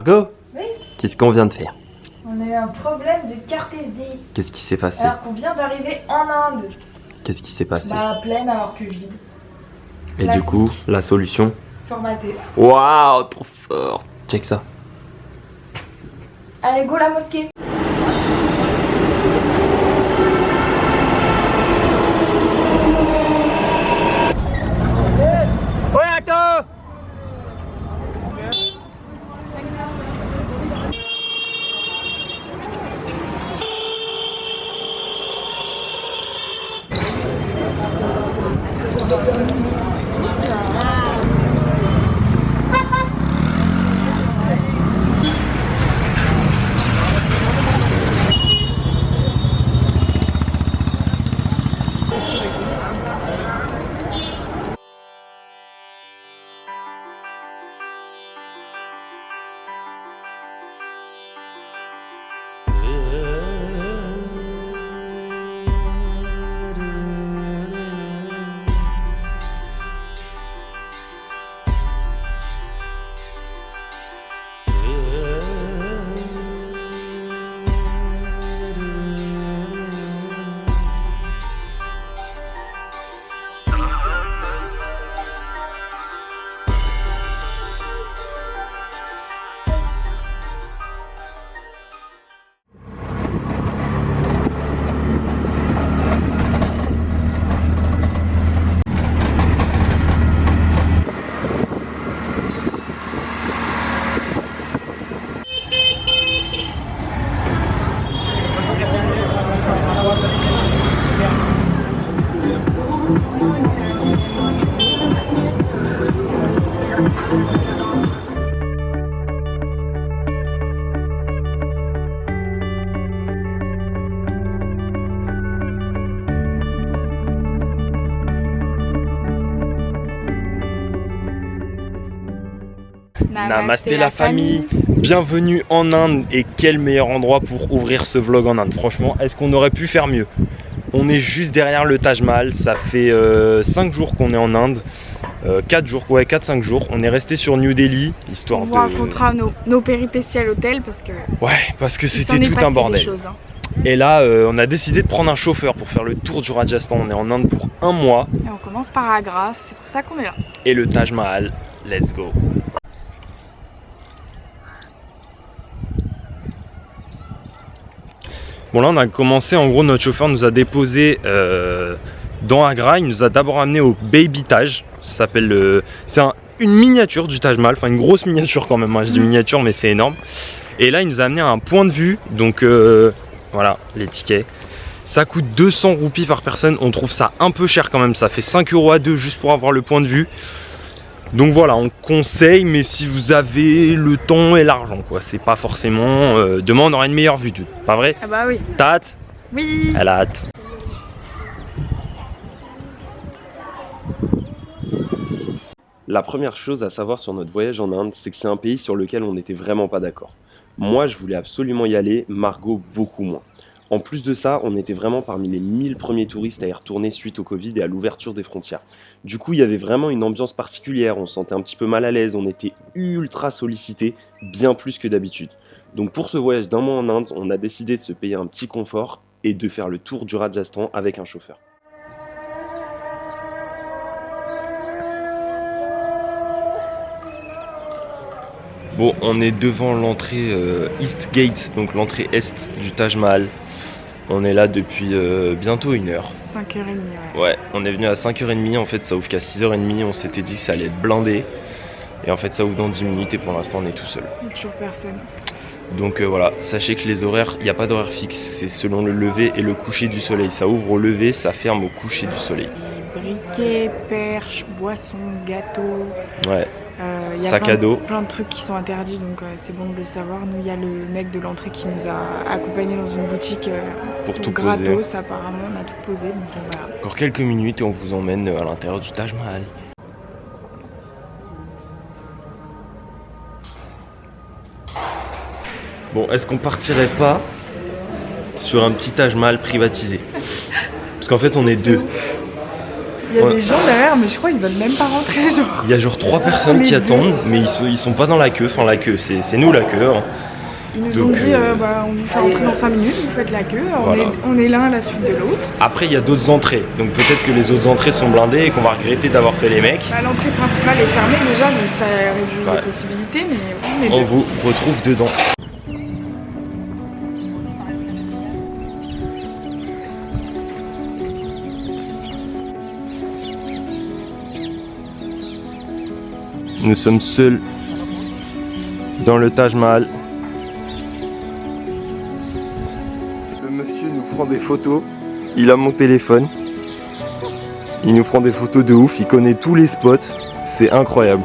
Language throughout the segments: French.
Go. Oui. Qu'est-ce qu'on vient de faire? On a eu un problème de carte SD. Qu'est-ce qui s'est passé? Alors qu'on vient d'arriver en Inde. Qu'est-ce qui s'est passé? Bah pleine alors que vide. Et classique. du coup, la solution? Formaté. Waouh, trop fort. Check ça. Allez, go la mosquée. Ouais, attends. Namasté la famille, bienvenue en Inde et quel meilleur endroit pour ouvrir ce vlog en Inde. Franchement, est-ce qu'on aurait pu faire mieux? On est juste derrière le Taj Mahal, ça fait 5 jours qu'on est en Inde, 4 jours, ouais 4-5 jours. On est resté sur New Delhi, histoire on vous racontera nos péripéties à l'hôtel parce que... Ouais, parce que c'était tout un bordel. Choses, hein. Et là, on a décidé de prendre un chauffeur pour faire le tour du Rajasthan. On est en Inde pour 1 mois. Et on commence par Agra, c'est pour ça qu'on est là. Et le Taj Mahal, let's go. Bon là on a commencé, en gros notre chauffeur nous a déposé dans Agra. Il nous a d'abord amené au Baby Taj. Ça s'appelle c'est une miniature du Taj Mahal, enfin une grosse miniature quand même, hein. Je dis miniature mais c'est énorme. Et là il nous a amené à un point de vue, donc voilà les tickets. Ça coûte 200 roupies par personne, on trouve ça un peu cher quand même, ça fait 5 € à deux juste pour avoir le point de vue. Donc voilà, on conseille, mais si vous avez le temps et l'argent, quoi, c'est pas forcément... demain on aura une meilleure vue, pas vrai? Ah bah oui. T'as hâte? Oui. Elle a hâte. La première chose à savoir sur notre voyage en Inde, c'est que c'est un pays sur lequel on n'était vraiment pas d'accord. Moi, je voulais absolument y aller, Margot beaucoup moins. En plus de ça, on était vraiment parmi les 1000 premiers touristes à y retourner suite au Covid et à l'ouverture des frontières. Du coup, il y avait vraiment une ambiance particulière, on se sentait un petit peu mal à l'aise, on était ultra sollicités, bien plus que d'habitude. Donc pour ce voyage d'1 mois en Inde, on a décidé de se payer un petit confort et de faire le tour du Rajasthan avec un chauffeur. Bon, on est devant l'entrée East Gate, donc l'entrée est du Taj Mahal. On est là depuis bientôt 1 heure. 5h30, ouais. Ouais, on est venu à 5h30, en fait ça ouvre qu'à 6h30, on s'était dit que ça allait être blindé. Et en fait ça ouvre dans 10 minutes et pour l'instant on est tout seul. Il n'y a toujours personne. Donc voilà, sachez que les horaires, il n'y a pas d'horaire fixe, c'est selon le lever et le coucher du soleil. Ça ouvre au lever, ça ferme au coucher du soleil. Briquets, perches, boissons, gâteaux. Ouais. Y a sac à dos. Plein de trucs qui sont interdits, donc c'est bon de le savoir. Nous, il y a le mec de l'entrée qui nous a accompagnés dans une boutique pour tout gratos, poser. Apparemment, on a tout posé. Donc, voilà. Encore quelques minutes et on vous emmène à l'intérieur du Taj Mahal. Bon, est-ce qu'on partirait pas sur un petit Taj Mahal privatisé? Parce qu'en fait, on est deux. Il y a des gens derrière, mais je crois qu'ils veulent même pas rentrer. Genre. Il y a genre 3 personnes qui attendent, mais ils sont pas dans la queue. Enfin, la queue, c'est nous la queue. Hein. Ils nous ont dit, on vous fait rentrer dans 5 minutes, vous faites la queue, voilà. on est l'un à la suite de l'autre. Après, il y a d'autres entrées, donc peut-être que les autres entrées sont blindées et qu'on va regretter d'avoir fait les mecs. Bah, l'entrée principale est fermée déjà, donc ça réduit les possibilités, mais on vous retrouve dedans. Nous sommes seuls dans le Taj Mahal. Le monsieur nous prend des photos. Il a mon téléphone. Il nous prend des photos de ouf. Il connaît tous les spots. C'est incroyable.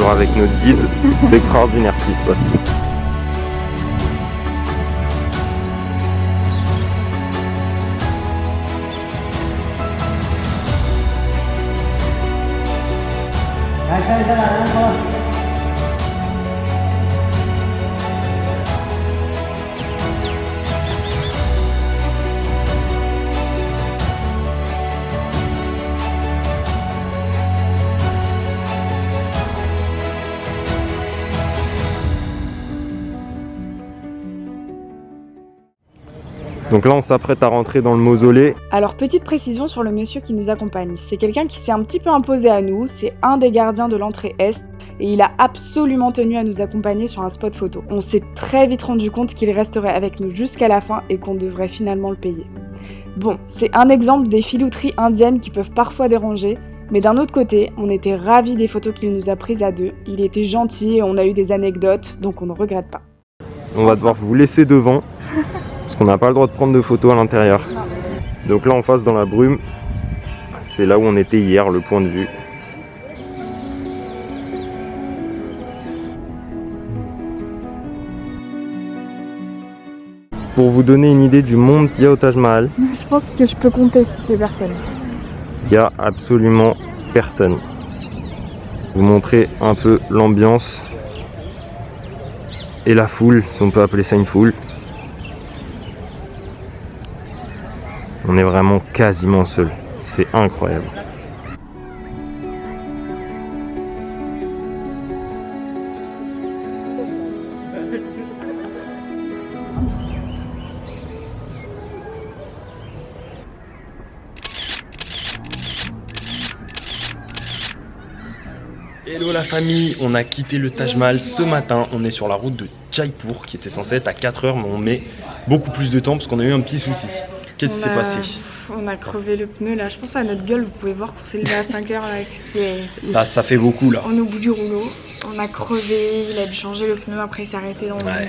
Avec notre guide, c'est extraordinaire ce qui se passe. Donc là on s'apprête à rentrer dans le mausolée. Alors petite précision sur le monsieur qui nous accompagne, c'est quelqu'un qui s'est un petit peu imposé à nous, c'est un des gardiens de l'entrée Est et il a absolument tenu à nous accompagner sur un spot photo. On s'est très vite rendu compte qu'il resterait avec nous jusqu'à la fin et qu'on devrait finalement le payer. Bon, c'est un exemple des filouteries indiennes qui peuvent parfois déranger, mais d'un autre côté, on était ravis des photos qu'il nous a prises à deux, il était gentil et on a eu des anecdotes, donc on ne regrette pas. On va devoir vous laisser devant. Parce qu'on n'a pas le droit de prendre de photos à l'intérieur. Donc là en face dans la brume, c'est là où on était hier, le point de vue. Pour vous donner une idée du monde qu'il y a au Taj Mahal, Je pense que je peux compter les personnes. il n'y a absolument personne. Vous montrer un peu l'ambiance et la foule, si on peut appeler ça une foule. On est vraiment quasiment seul, c'est incroyable. Hello la famille, on a quitté le Taj Mahal ce matin, on est sur la route de Jaipur qui était censée être à 4 heures mais on met beaucoup plus de temps parce qu'on a eu un petit souci. Qu'est-ce qui s'est passé? On a crevé le pneu là, je pense à notre gueule, vous pouvez voir qu'on s'est levé à 5 heures là, ça fait beaucoup là. On est au bout du rouleau, on a crevé, il a dû changer le pneu, après il s'est arrêté dans une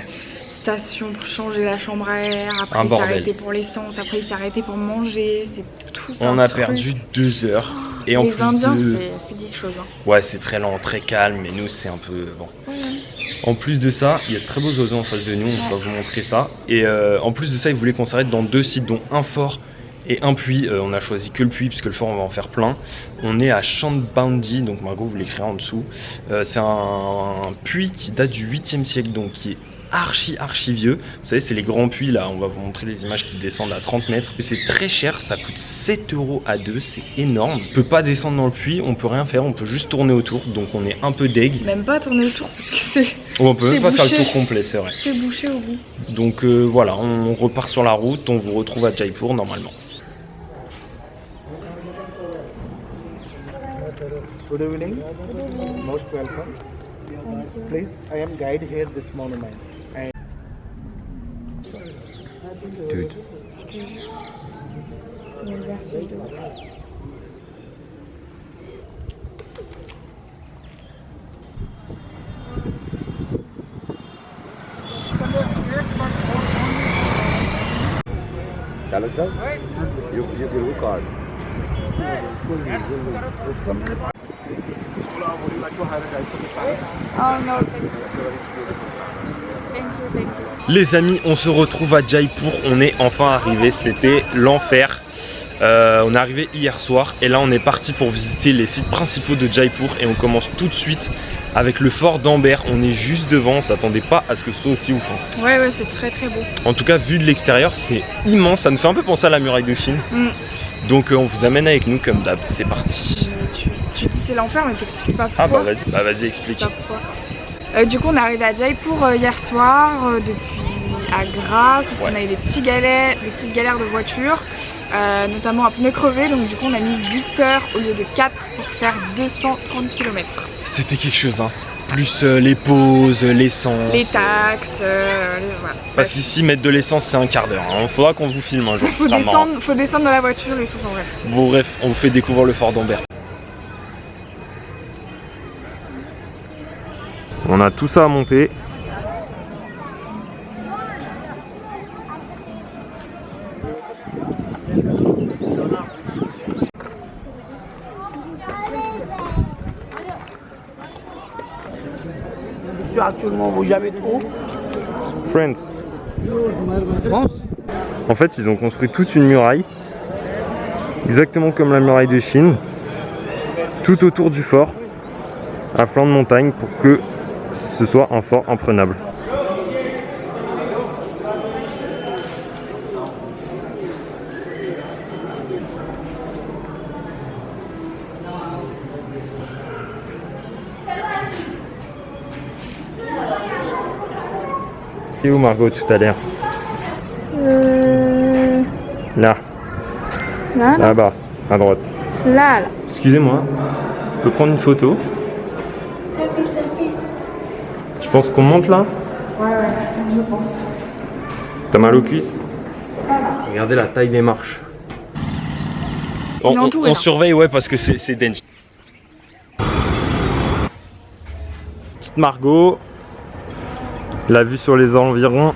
station pour changer la chambre à air, après il s'est arrêté pour l'essence, après il s'est arrêté pour manger, c'est tout on a perdu 2 heures. Et en les plus Indiens c'est quelque chose. Hein. Ouais c'est très lent, très calme, mais nous c'est un peu bon. Ouais. En plus de ça, il y a de très beaux oiseaux en face de nous, on va vous montrer ça. Et en plus de ça, ils voulaient qu'on s'arrête dans 2 sites, dont un fort et un puits. On a choisi que le puits, puisque le fort, on va en faire plein. On est à Chandbandi, donc Margot, vous l'écrirez en dessous. C'est un puits qui date du 8e siècle, donc qui est archi vieux. Vous savez, c'est les grands puits là, on va vous montrer les images qui descendent à 30 mètres. C'est très cher, ça coûte 7 € à 2, c'est énorme. On peut pas descendre dans le puits, on peut rien faire, on peut juste tourner autour, donc on est un peu deg. Même pas tourner autour parce que c'est. On peut même pas faire le tour complet, c'est vrai. C'est bouché au bout. Donc voilà, on repart sur la route, on vous retrouve à Jaipur normalement. Good evening, most welcome. Please, I am guide here this monument. Dude, Les amis, on se retrouve à Jaipur, on est enfin arrivé, c'était l'enfer. On est arrivé hier soir et là on est parti pour visiter les sites principaux de Jaipur et on commence tout de suite avec le fort d'Amber. On est juste devant, on s'attendait pas à ce que ce soit aussi ouf. Hein. Ouais, c'est très très beau. En tout cas, vu de l'extérieur, c'est immense, ça nous fait un peu penser à la muraille de Chine. Donc on vous amène avec nous comme d'hab, c'est parti. Tu dis c'est l'enfer mais t'expliques pas pourquoi. Ah bah vas-y explique. Du coup on est arrivé à Jaipur hier soir depuis Agra, sauf qu'on a eu des petites galères de voiture, notamment un pneu crevé, donc du coup on a mis 8 heures au lieu de 4 pour faire 230 km. C'était quelque chose hein, plus les pauses, l'essence. Les taxes, voilà. Parce qu'ici mettre de l'essence c'est un quart d'heure, hein. Faudra qu'on vous filme un jour. faut descendre dans la voiture et tout, en vrai. Bon bref, on vous fait découvrir le fort d'Amber. On a tout ça à monter. Actuellement, vous jamais trop. Friends. En fait, ils ont construit toute une muraille, exactement comme la muraille de Chine, tout autour du fort, à flanc de montagne, pour que ce soit un fort imprenable. Et où Margot tout à l'heure? Là. Là-bas, à droite. Là. Excusez-moi, je peux prendre une photo? Selfie. Tu penses qu'on monte là? Ouais, je pense. T'as mal aux cuisses? Regardez la taille des marches. On surveille, ouais, parce que c'est dense. Petite Margot, la vue sur les environs